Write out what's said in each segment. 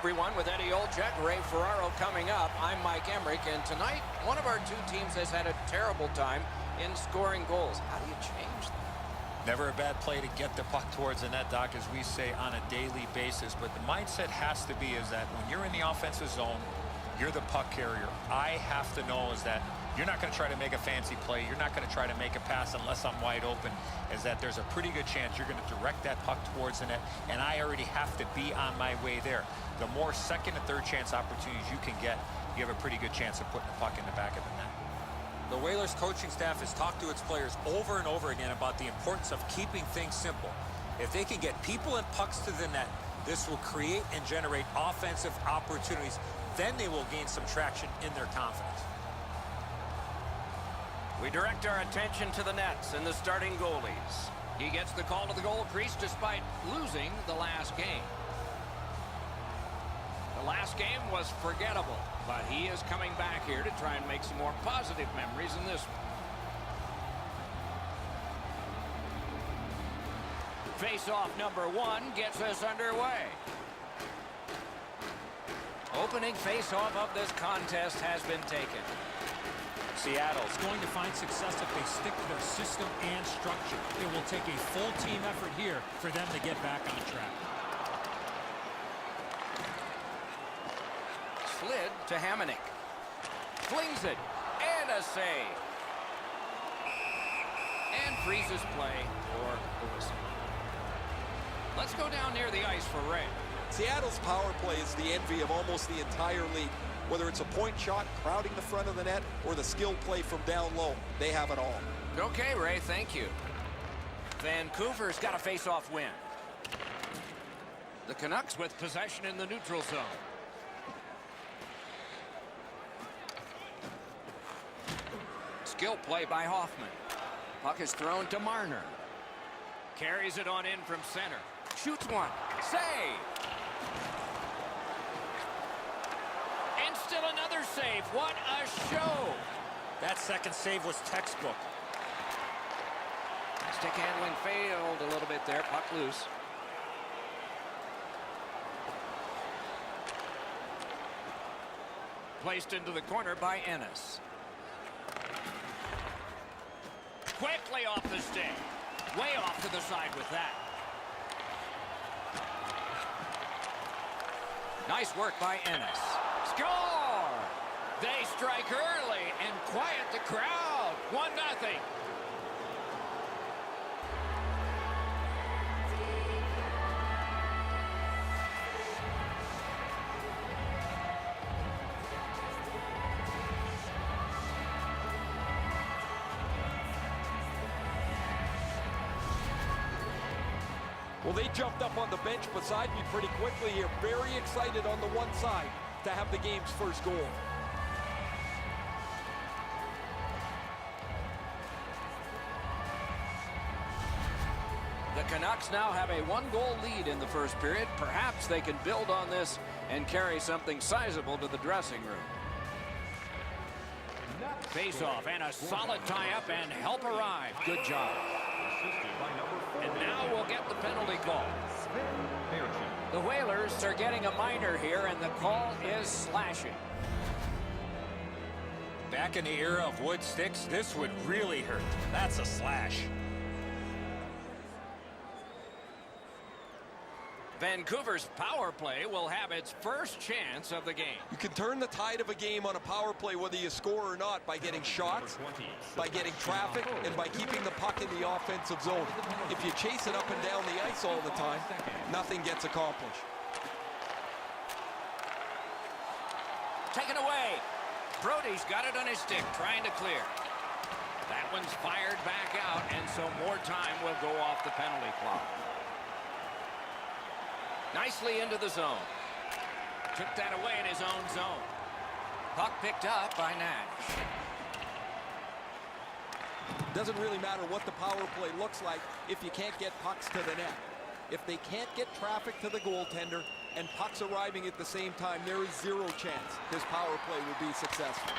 everyone, with Eddie Olczyk, Ray Ferraro coming up. I'm Mike Emmerich, and tonight one of our two teams has had a terrible time in scoring goals. How do you change that? Never a bad play to get the puck towards the net, Doc, as we say, on a daily basis. But the mindset has to be is that when you're in the offensive zone, you're the puck carrier. I have to know is that you're not going to try to make a fancy play. You're not going to try to make a pass unless I'm wide open, is that there's a pretty good chance you're going to direct that puck towards the net, and I already have to be on my way there. The more second and third chance opportunities you can get, you have a pretty good chance of putting the puck in the back of the net. The Whalers coaching staff has talked to its players over and over again about the importance of keeping things simple. If they can get people and pucks to the net, this will create and generate offensive opportunities. Then they will gain some traction in their confidence. We direct our attention to the nets and the starting goalies. He gets the call to the goal crease despite losing the last game. The last game was forgettable, but he is coming back here to try and make some more positive memories in this one. Face-off number 1 gets us underway. Opening face-off of this contest has been taken. Seattle's going to find success if they stick to their system and structure. It will take a full team effort here for them to get back on track. Slid to Hamonic. Flings it. And a save. And freezes play for the whistle. Let's go down near the ice for Ray. Seattle's power play is the envy of almost the entire league. Whether it's a point shot, crowding the front of the net, or the skill play from down low, they have it all. Okay, Ray, thank you. Vancouver's got a face-off win. The Canucks with possession in the neutral zone. Skill play by Hoffman. Puck is thrown to Marner. Carries it on in from center. Shoots one. Save! And still another save. What a show! That second save was textbook. Stick handling failed a little bit there. Puck loose. Placed into the corner by Ennis. Quickly off the stick. Way off to the side with that. Nice work by Ennis. Score! They strike early and quiet the crowd. 1-0. Well, they jumped up on the bench beside me pretty quickly here. Very excited on the one side to have the game's first goal. The Canucks now have a 1-goal lead in the first period. Perhaps they can build on this and carry something sizable to the dressing room. Face-off and a solid tie-up and help arrive. Good job. And now we'll get the penalty call. The Whalers are getting a minor here, and the call is slashing. Back in the era of wood sticks, this would really hurt. That's a slash. Vancouver's power play will have its first chance of the game. You can turn the tide of a game on a power play whether you score or not by getting shots, by getting traffic, and by keeping the puck in the offensive zone. If you chase it up and down the ice all the time, nothing gets accomplished. Taken away. Brody's got it on his stick, trying to clear. That one's fired back out, and so more time will go off the penalty clock. Nicely into the zone. Took that away in his own zone. Puck picked up by Nash. Doesn't really matter what the power play looks like if you can't get pucks to the net. If they can't get traffic to the goaltender and pucks arriving at the same time, there is zero chance his power play will be successful.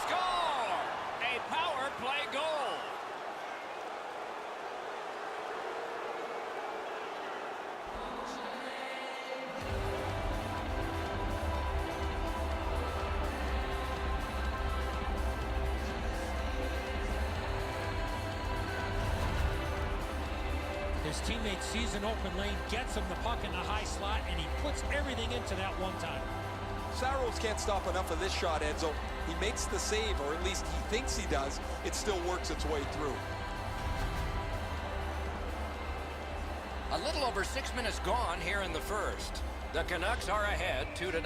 Score! A power play goal. His teammate sees an open lane, gets him the puck in the high slot, and he puts everything into that one-time. Saros can't stop enough of this shot, Enzo. He makes the save, or at least he thinks he does. It still works its way through. A little over 6 minutes gone here in the first. The Canucks are ahead 2-0.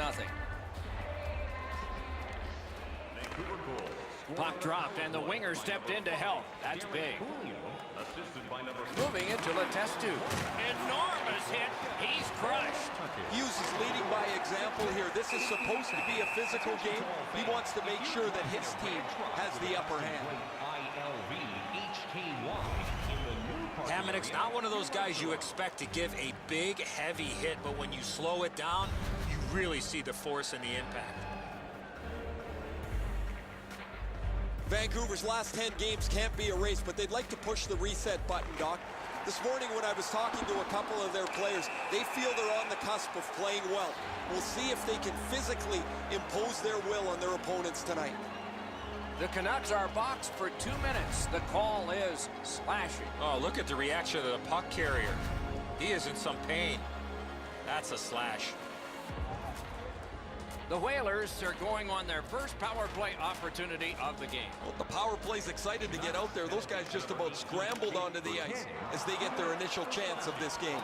Puck dropped, and the winger stepped in to help. That's big. Moving into Letestu. Enormous hit. He's crushed. Hughes is leading by example here. This is supposed to be a physical game. He wants to make sure that his team has the upper hand. Hamonic's not one of those guys you expect to give a big, heavy hit, but when you slow it down, you really see the force and the impact. Vancouver's last 10 games can't be erased, but they'd like to push the reset button, Doc. This morning when I was talking to a couple of their players, they feel they're on the cusp of playing well. We'll see if they can physically impose their will on their opponents tonight. The Canucks are boxed for 2 minutes. The call is slashing. Oh, look at the reaction of the puck carrier. He is in some pain. That's a slash. The Whalers are going on their first power play opportunity of the game. Well, the power play's excited to get out there. Those guys just about scrambled onto the ice as they get their initial chance of this game.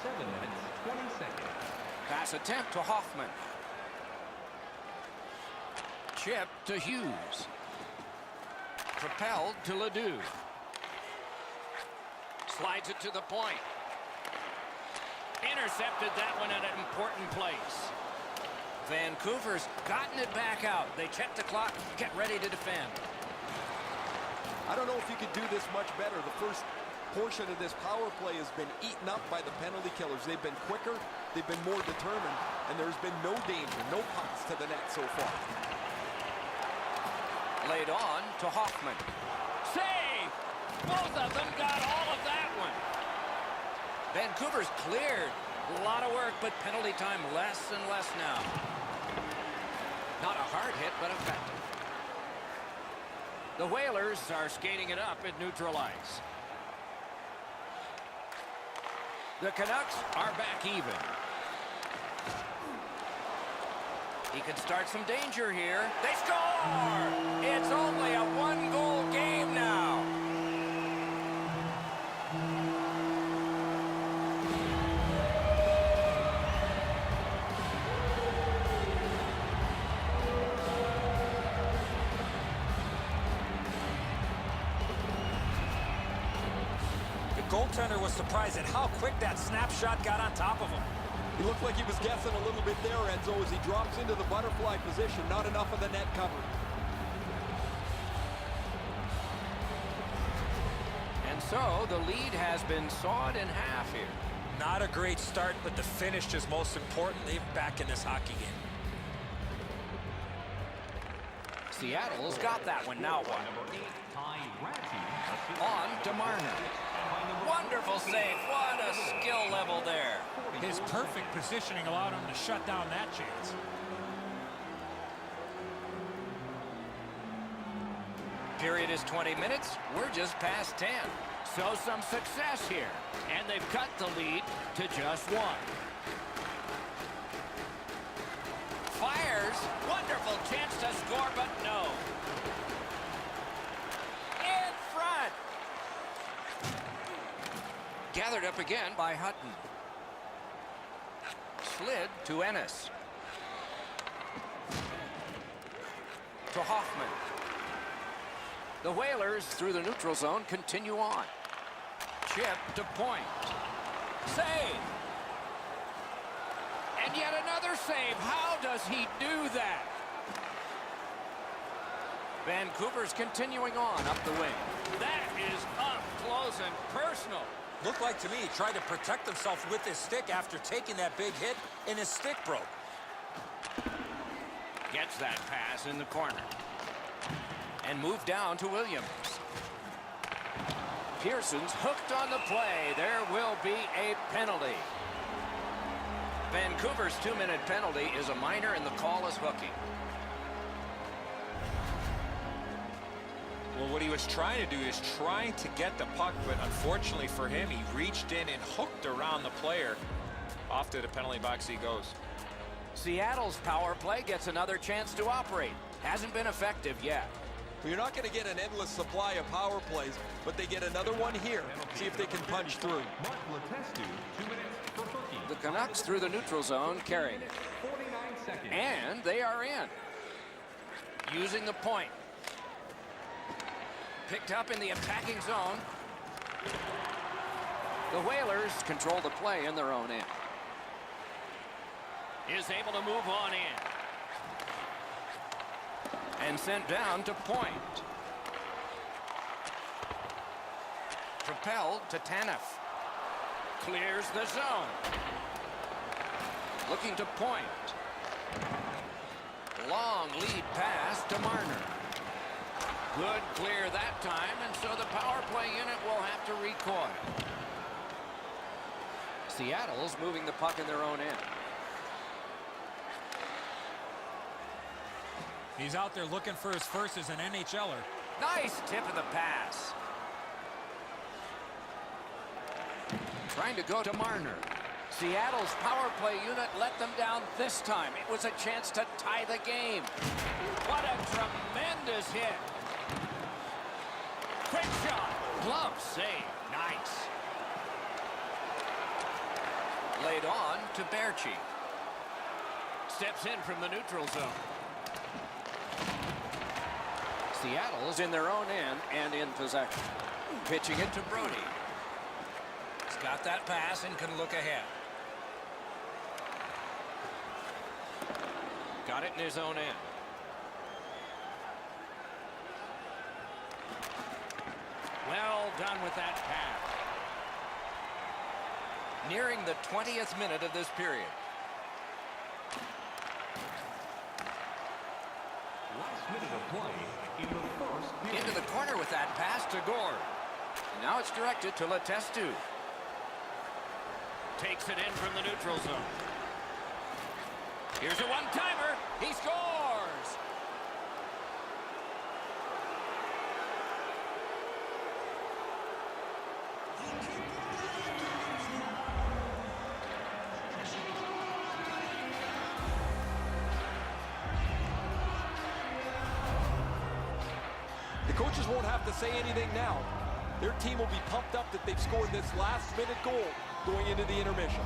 7 minutes, 20 seconds. Pass attempt to Hoffman. Chip to Hughes. Propelled to Ledoux. Slides it to the point. Intercepted that one at an important place. Vancouver's gotten it back out. They check the clock, get ready to defend. I don't know if you could do this much better. The first portion of this power play has been eaten up by the penalty killers. They've been quicker, they've been more determined, and there's been no danger, no pucks to the net so far. Laid on to Hoffman. Save! Both of them got all of that one. Vancouver's cleared. A lot of work, but penalty time less and less now. Not a hard hit, but effective. The Whalers are skating it up at neutral ice. The Canucks are back even. He could start some danger here. They score! It's only a one-goal game now. Goaltender was surprised at how quick that snapshot got on top of him. He looked like he was guessing a little bit there, Enzo, as he drops into the butterfly position. Not enough of the net covered. And so the lead has been sawed in half here. Not a great start, but the finish is most important. They're back in this hockey game. Seattle's got that one now. On to Marner. Wonderful save. What a skill level there. His perfect positioning allowed him to shut down that chance. Period is 20 minutes. We're just past 10. So some success here. And they've cut the lead to just one. Fires. Wonderful chance to score, but no. In front. Gathered up again by Hutton. Slid to Ennis. To Hoffman. The Whalers through the neutral zone continue on. Chip to point. Save. And yet another save. How does he do that? Vancouver's continuing on up the wing. That is up close and personal. Looked like to me he tried to protect himself with his stick after taking that big hit, and his stick broke. Gets that pass in the corner. And moved down to Williams. Pearson's hooked on the play. There will be a penalty. Vancouver's 2-minute penalty is a minor, and the call is hooking. Well, what he was trying to do is trying to get the puck, but unfortunately for him, he reached in and hooked around the player. Off to the penalty box he goes. Seattle's power play gets another chance to operate. Hasn't been effective yet. Well, you're not going to get an endless supply of power plays, but they get another one here. See if they can punch through. The Canucks through the neutral zone carrying it. And they are in. Using the point. Picked up in the attacking zone. The Whalers control the play in their own end. Is able to move on in. And sent down to point. Propelled to Tanev. Clears the zone. Looking to point. Long lead pass to Marner. Good clear that time, and so the power play unit will have to recoil. Seattle's moving the puck in their own end. He's out there looking for his first as an NHLer. Nice tip of the pass. Trying to go to Marner. Seattle's power play unit let them down this time. It was a chance to tie the game. What a tremendous hit. Quick shot. Glove save. Nice. Laid on to Berchi. Steps in from the neutral zone. Seattle's in their own end and in possession. Pitching it to Brody. He's got that pass and can look ahead. Got it in his own end. Well done with that pass. Nearing the 20th minute of this period. Last minute of play in the first period. Into the corner with that pass to Gord. Now it's directed to Letestu. Takes it in from the neutral zone. Here's a one-timer. He scores! The coaches won't have to say anything now. Their team will be pumped up that they've scored this last-minute goal going into the intermission.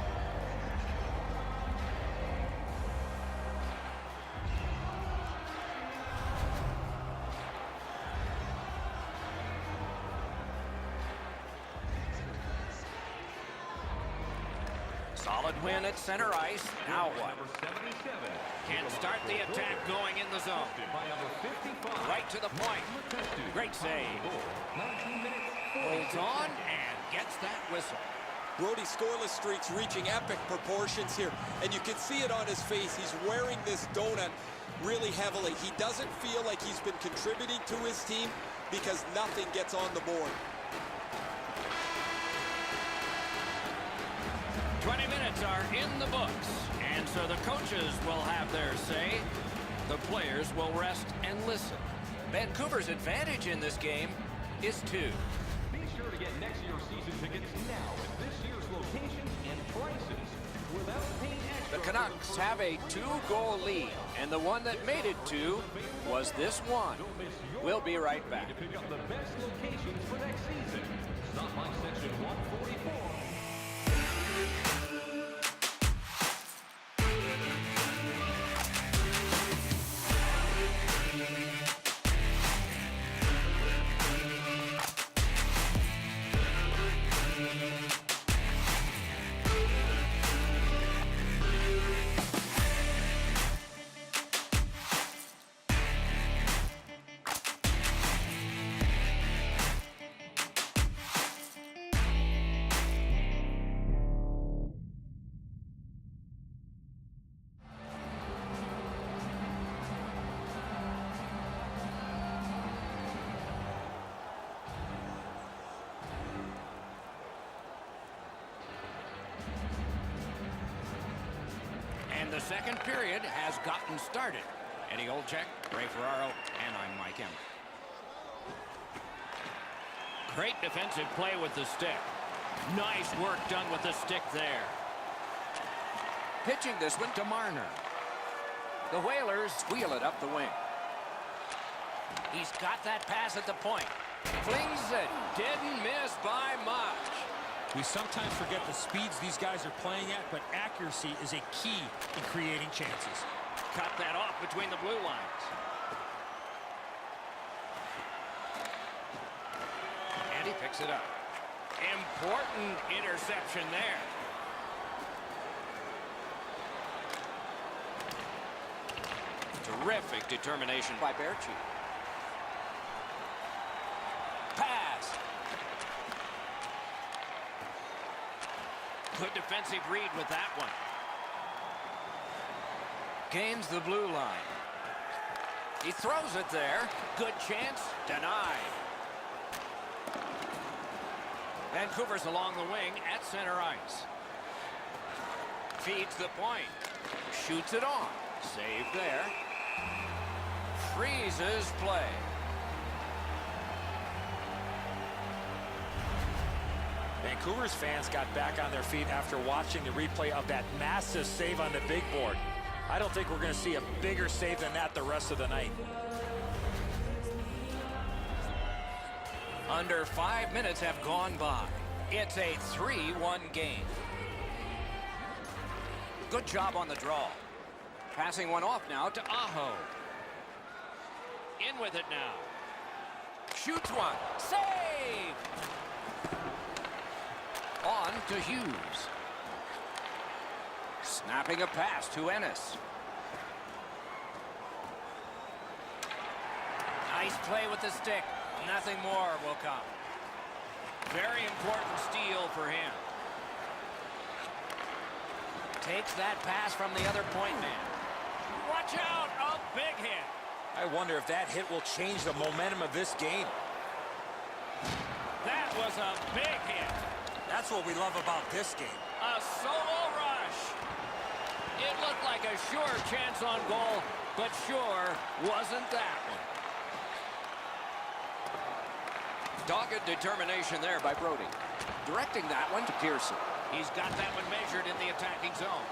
Solid win at center ice. Now what? Can start the attack going in the zone. Right to the point. Great save. Holds on and gets that whistle. Brody's scoreless streak's reaching epic proportions here, and you can see it on his face. He's wearing this donut really heavily. He doesn't feel like he's been contributing to his team because nothing gets on the board. 20 minutes are in the books, and so the coaches will have their say. The players will rest and listen. Vancouver's advantage in this game is 2. Be sure to get next year's season tickets now at this year's locations and prices without paying extra. The Canucks have a 2-goal lead, and the one that made it 2 was this one. We'll be right back. To pick up the best locations for next season. Stop by section 144. And the second period has gotten started. Eddie Olczyk, Ray Ferraro, and I'm Mike Emmer. Great defensive play with the stick. Nice work done with the stick there. Pitching this one to Marner. The Whalers wheel it up the wing. He's got that pass at the point. Flings it. Didn't miss by much. We sometimes forget the speeds these guys are playing at, but accuracy is a key in creating chances. Cut that off between the blue lines. And he picks it up. Important interception there. Terrific determination by Berchi. Pass. Good defensive read with that one. Gains the blue line. He throws it there. Good chance. Denied. Vancouver's along the wing at center ice. Feeds the point. Shoots it on. Save there. Freezes play. Vancouver's fans got back on their feet after watching the replay of that massive save on the big board. I don't think we're going to see a bigger save than that the rest of the night. Under 5 minutes have gone by. It's a 3-1 game. Good job on the draw. Passing one off now to Aho. In with it now. Shoots one. Save! On to Hughes. Snapping a pass to Ennis. Nice play with the stick. Nothing more will come. Very important steal for him. Takes that pass from the other point man. Watch out! A big hit. I wonder if that hit will change the momentum of this game. That was a big hit. That's what we love about this game. A solo rush. It looked like a sure chance on goal, but sure wasn't that one. Dogged determination there by Brody. Directing that one to Pearson. He's got that one measured in the attacking zone.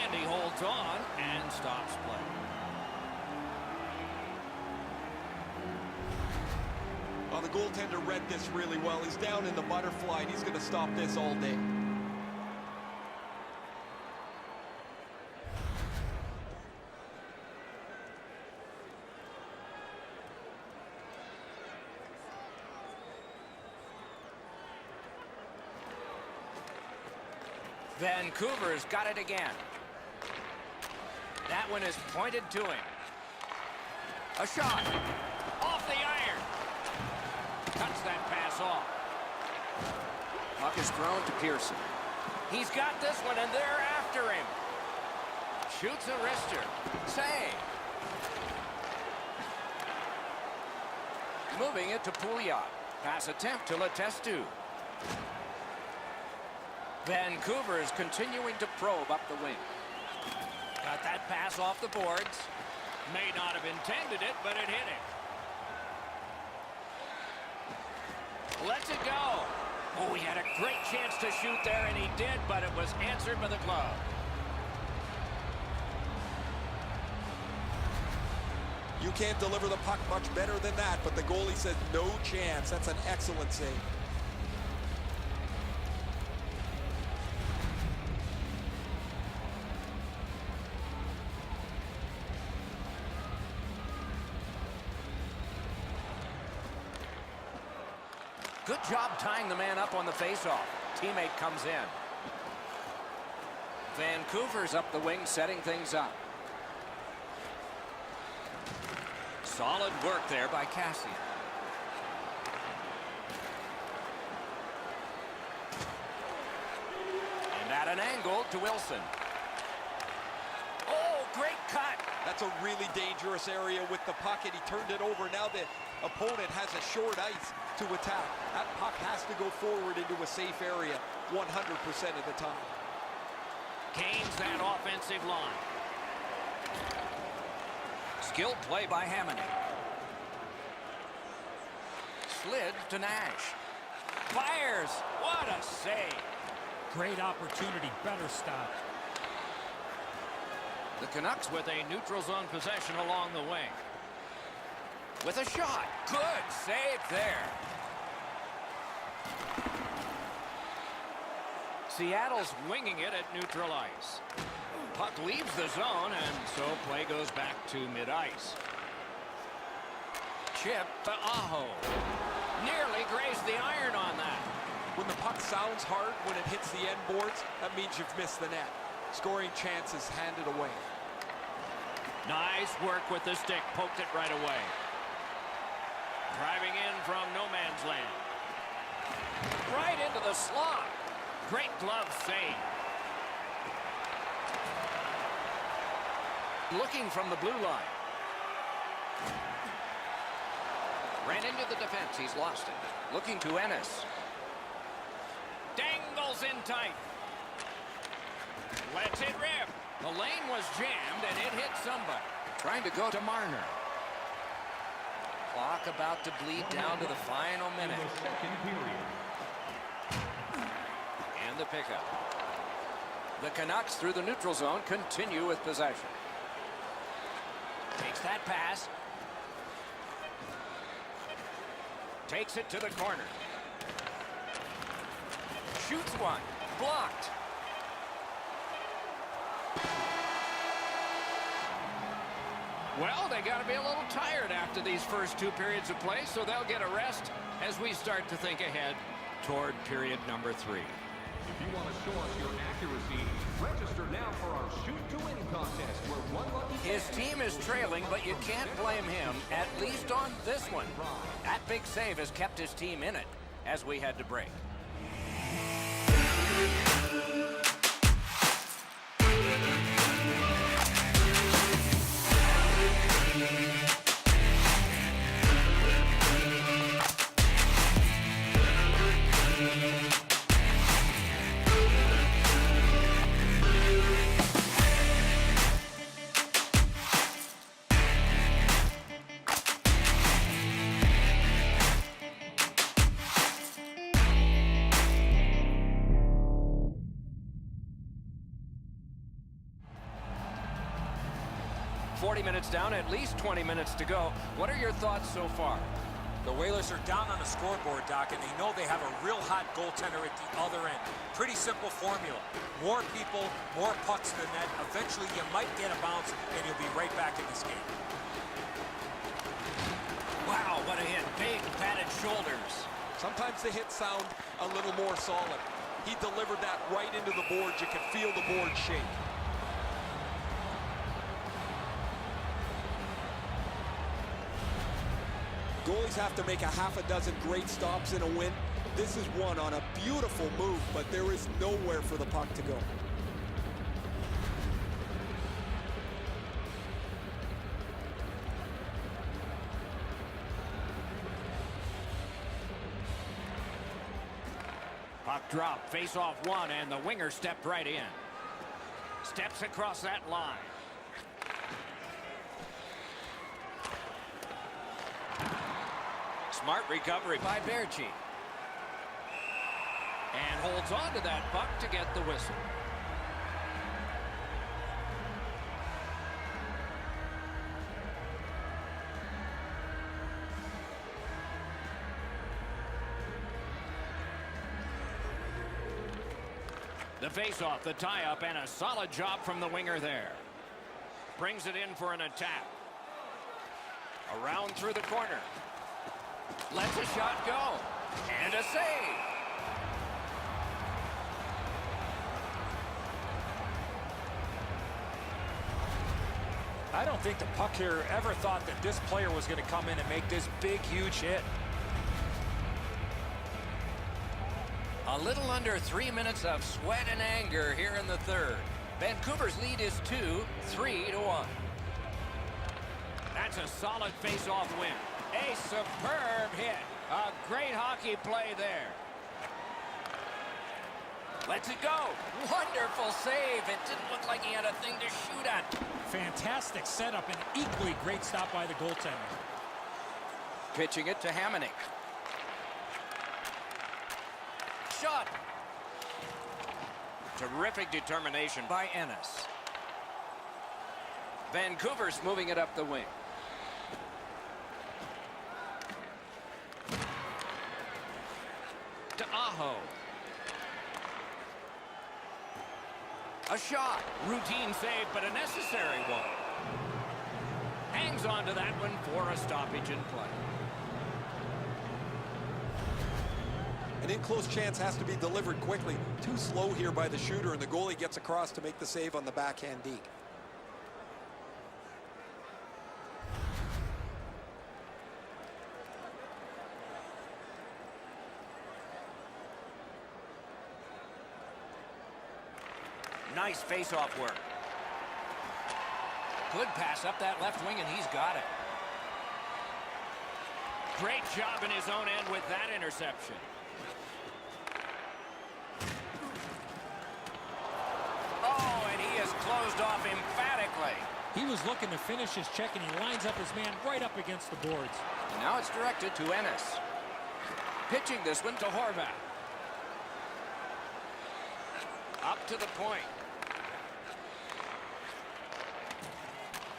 And he holds on and stops play. Well, the goaltender read this really well. He's down in the butterfly, and he's going to stop this all day. Vancouver's got it again. That one is pointed to him. A shot. Off the iron. Cuts that pass off. Puck is thrown to Pearson. He's got this one, and they're after him. Shoots a wrister. Save. Moving it to Pouliot. Pass attempt to Letestu. Vancouver is continuing to probe up the wing. Got that pass off the boards. May not have intended it, but it hit him. Lets it go. Oh, he had a great chance to shoot there, and he did, but it was answered by the glove. You can't deliver the puck much better than that, but the goalie said no chance. That's an excellent save. Good job tying the man up on the faceoff. Teammate comes in. Vancouver's up the wing, setting things up. Solid work there by Cassian. And at an angle to Wilson. Oh, great cut. That's a really dangerous area with the puck, and he turned it over. Now the opponent has a short ice to attack. That puck has to go forward into a safe area 100% of the time. Gains that offensive line. Skilled play by Hammond. slid to Nash. Fires. What a save. Great opportunity. Better stop. The Canucks with a neutral zone possession along the wing. With a shot. Good save there. Seattle's winging it at neutral ice. Puck leaves the zone, and so play goes back to mid-ice. Chip to Aho. Nearly grazed the iron on that. When the puck sounds hard when it hits the end boards, that means you've missed the net. Scoring chances handed away. Nice work with the stick. Poked it right away. Driving in from no man's land. Right into the slot. Great glove save. Looking from the blue line. Ran into the defense. He's lost it. Looking to Ennis. Dangles in tight. Lets it rip. The lane was jammed, and it hit somebody. Trying to go to Marner. Clock about to bleed down to the final minute. Second period. And the pickup. The Canucks through the neutral zone continue with possession. Takes that pass. Takes it to the corner. Shoots one. Blocked. Well, they got to be a little tired after these first two periods of play, so they'll get a rest as we start to think ahead toward period number 3. If you want to show us your accuracy, register now for our Shoot to Win contest, where one lucky... His team is trailing, but you can't blame him, at least on this one. That big save has kept his team in it as we head to break. Minutes down, at least 20 minutes to go. What are your thoughts so far? The Whalers are down on the scoreboard, Doc, and they know they have a real hot goaltender at the other end. Pretty simple formula. More people, more pucks to the net. Eventually, you might get a bounce, and you'll be right back in this game. Wow, what a hit. Big padded shoulders. Sometimes the hits sound a little more solid. He delivered that right into the boards. You can feel the board shake. Goalies have to make a half a dozen great stops in a win. This is one on a beautiful move, but there is nowhere for the puck to go. Puck drop, face off one, and the winger stepped right in. Steps across that line. Smart recovery by Berchi. And holds on to that puck to get the whistle. The face-off, the tie-up, and a solid job from the winger there. Brings it in for an attack. Around through the corner. Lets a shot go. And a save. I don't think the puck carrier ever thought that this player was going to come in and make this big, huge hit. A little under 3 minutes of sweat and anger here in the third. Vancouver's lead is 2-3-1. That's a solid face-off win. A superb hit. A great hockey play there. Lets it go. Wonderful save. It didn't look like he had a thing to shoot at. Fantastic setup and equally great stop by the goaltender. Pitching it to Hamonic. shot. Terrific determination by Ennis. Vancouver's moving it up the wing. To Aho. A shot. Routine save, but a necessary one. Hangs on to that one for a stoppage in play. An in-close chance has to be delivered quickly. Too slow here by the shooter, and the goalie gets across to make the save on the backhand deke. Nice face-off work. Good pass up that left wing, and he's got it. Great job in his own end with that interception. Oh, and he is closed off emphatically. He was looking to finish his check, and he lines up his man right up against the boards. And now it's directed to Ennis. Pitching this one to Horvat. Up to the point.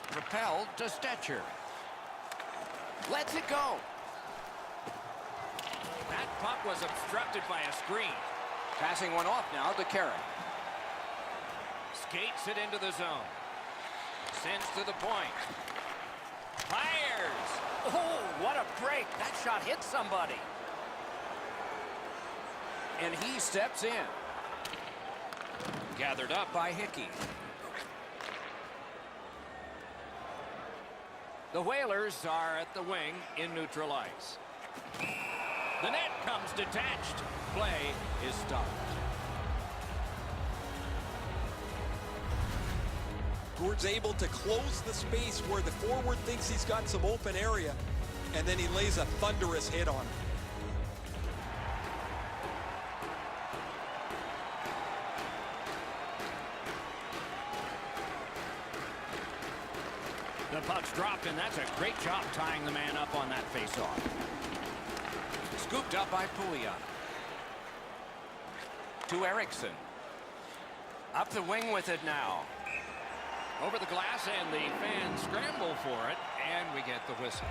Propelled to Stetcher. Lets it go. That puck was obstructed by a screen. Passing one off now to Carrick. Skates it into the zone. Sends to the point. Fires! Oh, what a break. That shot hit somebody. And he steps in. Gathered up by Hickey. The Whalers are at the wing in neutral ice. The net comes detached. Play is stopped. Gord's able to close the space where the forward thinks he's got some open area, and then he lays a thunderous hit on it. The puck's dropped, and that's a great job tying the man up on that faceoff. Scooped up by Pouliot. To Eriksson. Up the wing with it now. Over the glass, and the fans scramble for it, and we get the whistle.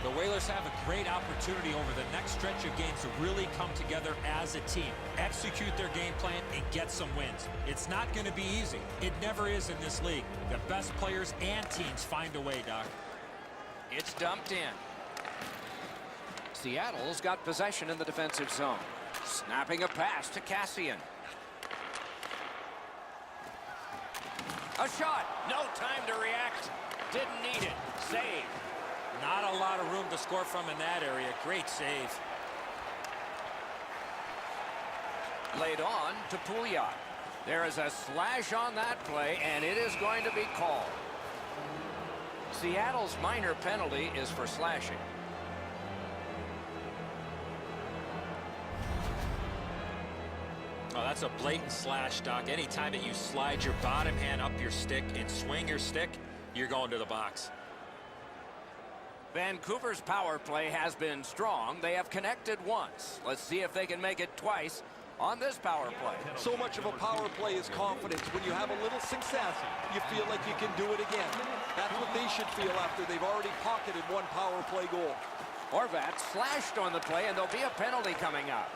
The Whalers have a great opportunity over the next stretch of games to really come together as a team, execute their game plan, and get some wins. It's not going to be easy. It never is in this league. The best players and teams find a way, Doc. It's dumped in. Seattle's got possession in the defensive zone. Snapping a pass to Cassian. A shot. No time to react. Didn't need it. Save. Not a lot of room to score from in that area. Great save. Laid on to Pouliot. There is a slash on that play, and it is going to be called. Seattle's minor penalty is for slashing. Oh, that's a blatant slash, Doc. Anytime that you slide your bottom hand up your stick and swing your stick, you're going to the box. Vancouver's power play has been strong. They have connected once. Let's see if they can make it twice on this power play. So much of a power play is confidence. When you have a little success, you feel like you can do it again. That's what they should feel after they've already pocketed one power play goal. Horvat slashed on the play, and there'll be a penalty coming up.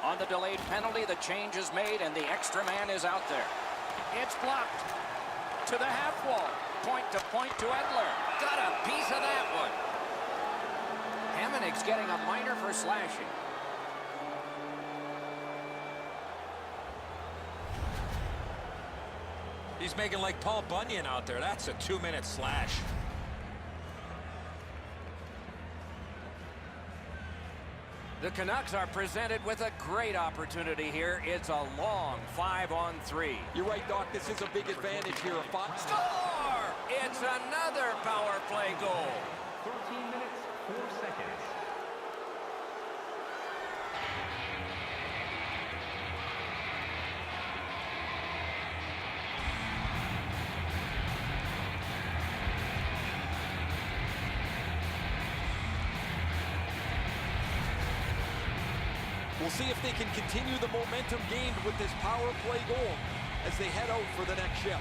On the delayed penalty, the change is made, and the extra man is out there. It's blocked to the half wall. Point to Edler. Got a piece of that one. Hamannik's getting a minor for slashing. He's making like Paul Bunyan out there. That's a 2-minute slash. The Canucks are presented with a great opportunity here. It's a long 5-on-3. You're right, Doc. This is a big advantage here. Score! It's another power play goal. 13 minutes, 4 seconds. We'll see if they can continue the momentum gained with this power play goal as they head out for the next shift.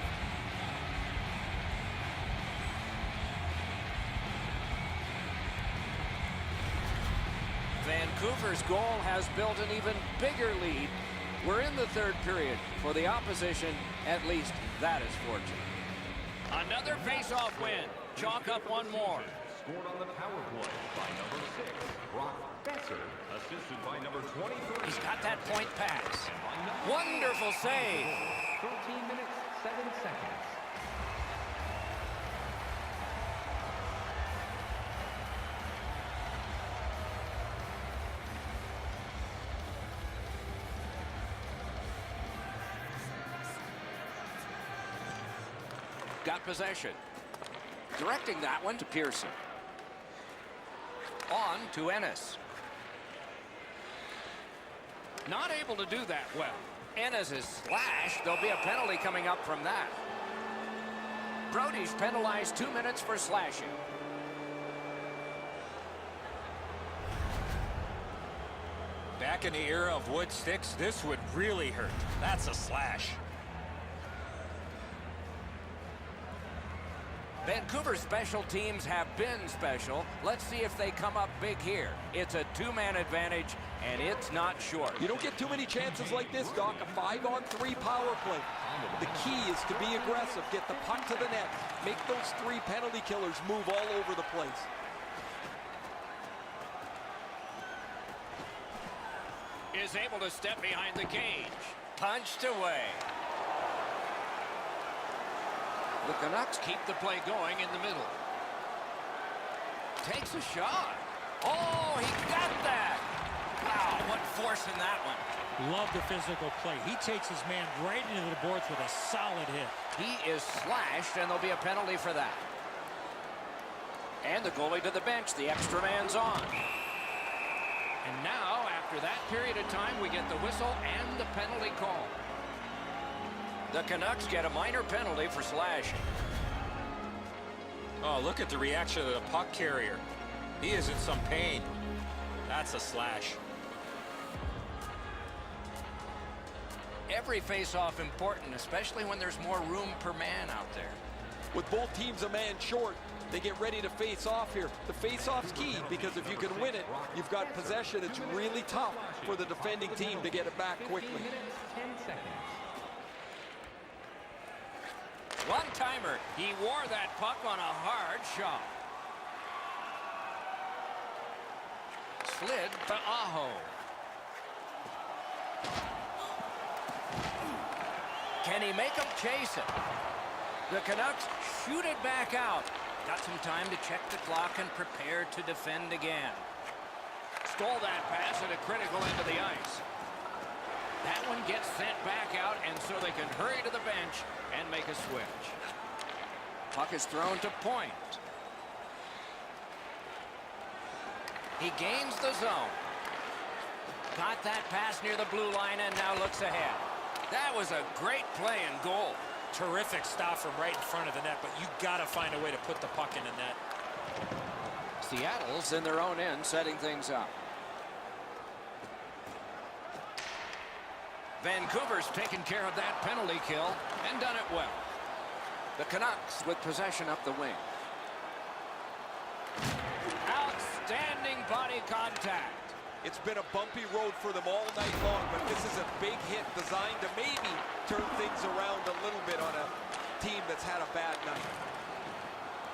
Vancouver's goal has built an even bigger lead. We're in the third period. For the opposition, at least that is fortunate. Another face-off win. Chalk up one more. Scored on the power play by number 6, Brock Besser, assisted by number 23. He's got that point pass. Wonderful save. 13 minutes, 7 seconds. Got possession. Directing that one to Pearson. On to Ennis. Not able to do that well. Ennis is slashed. There'll be a penalty coming up from that. Brody's penalized 2 minutes for slashing. Back in the era of wood sticks, this would really hurt. That's a slash. Vancouver's special teams have been special. Let's see if they come up big here. It's a two-man advantage, and it's not short. You don't get too many chances like this, Doc. A 5-on-3 power play. The key is to be aggressive, get the puck to the net, make those 3 penalty killers move all over the place. Is able to step behind the cage. Punched away. The Canucks keep the play going in the middle. Takes a shot. Oh, he got that. Wow, what force in that one. Love the physical play. He takes his man right into the boards with a solid hit. He is slashed, and there'll be a penalty for that. And the goalie to the bench. The extra man's on. And now, after that period of time, we get the whistle and the penalty call. The Canucks get a minor penalty for slashing. Oh, look at the reaction of the puck carrier. He is in some pain. That's a slash. Every face-off important, especially when there's more room per man out there. With both teams a man short, they get ready to face off here. The face-off's key because if you can win it, you've got possession. It's really tough for the defending team to get it back quickly. 10 seconds. One-timer. He wore that puck on a hard shot. Slid to Aho. Can he make him chase it? The Canucks shoot it back out. Got some time to check the clock and prepare to defend again. Stole that pass at a critical end of the ice. That one gets sent back out, and so they can hurry to the bench and make a switch. Puck is thrown to point. He gains the zone. Got that pass near the blue line and now looks ahead. That was a great play and goal. Terrific stop from right in front of the net, but you got to find a way to put the puck in the net. Seattle's in their own end, setting things up. Vancouver's taken care of that penalty kill and done it well. The Canucks with possession up the wing. Outstanding body contact. It's been a bumpy road for them all night long, but this is a big hit designed to maybe turn things around a little bit on a team that's had a bad night.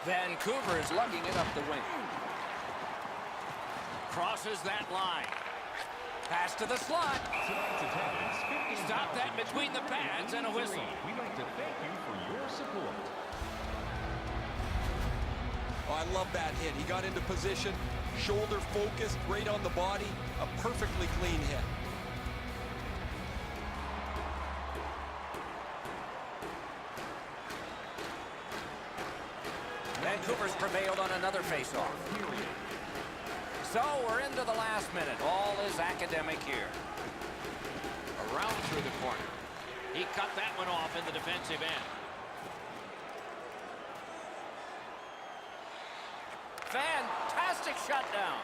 Vancouver is lugging it up the wing. Crosses that line. Pass to the slot. Tonight's attendance, 15,000. Stop that between the pads and a whistle. We'd like to thank you for your support. Oh, I love that hit. He got into position, shoulder focused, right on the body. A perfectly clean hit. Vancouver's prevailed on another faceoff. So we're into the last minute. All is academic here. Around through the corner. He cut that one off in the defensive end. Fantastic shutdown.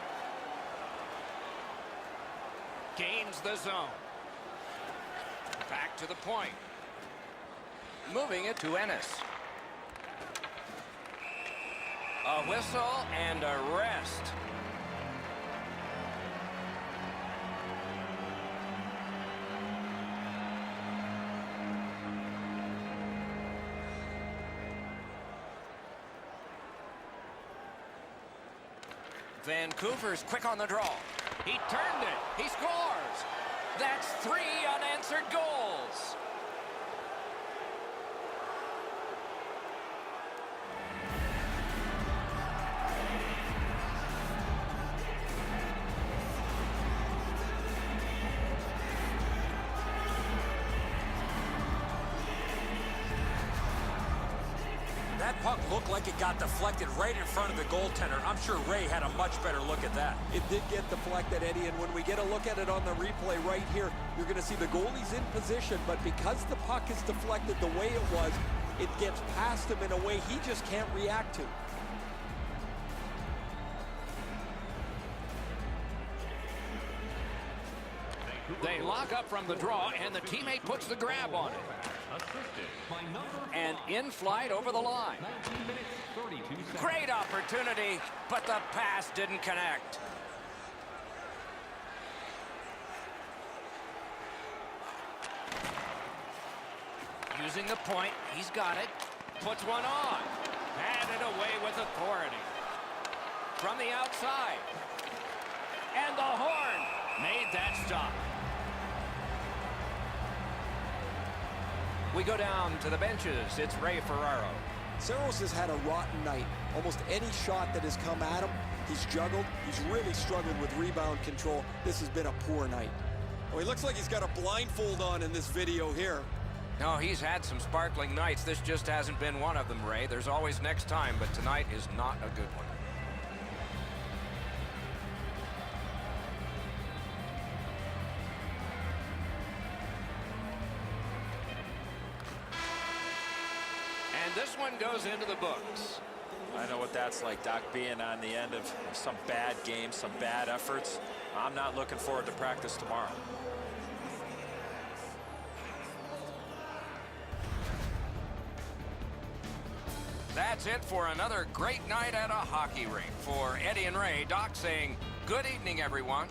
Gains the zone. Back to the point. Moving it to Ennis. A whistle and a rest. Vancouver's quick on the draw. He turned it. He scores. That's 3 unanswered goals. That puck looked like it got deflected right in front of the goaltender. I'm sure Ray had a much better look at that. It did get deflected, Eddie, and when we get a look at it on the replay right here, you're going to see the goalie's in position, but because the puck is deflected the way it was, it gets past him in a way he just can't react to. They lock up from the draw, and the teammate puts the grab on it. And in flight over the line. Great opportunity, but the pass didn't connect. Using the point, he's got it. Puts one on. Batted away with authority. From the outside. And the horn made that stop. We go down to the benches. It's Ray Ferraro. Saros has had a rotten night. Almost any shot that has come at him, he's juggled. He's really struggled with rebound control. This has been a poor night. Oh, he looks like he's got a blindfold on in this video here. No, he's had some sparkling nights. This just hasn't been one of them, Ray. There's always next time, but tonight is not a good one. And this one goes into the books. I know what that's like, Doc, being on the end of some bad games, some bad efforts. I'm not looking forward to practice tomorrow. That's it for another great night at a hockey rink. For Eddie and Ray, Doc saying good evening, everyone.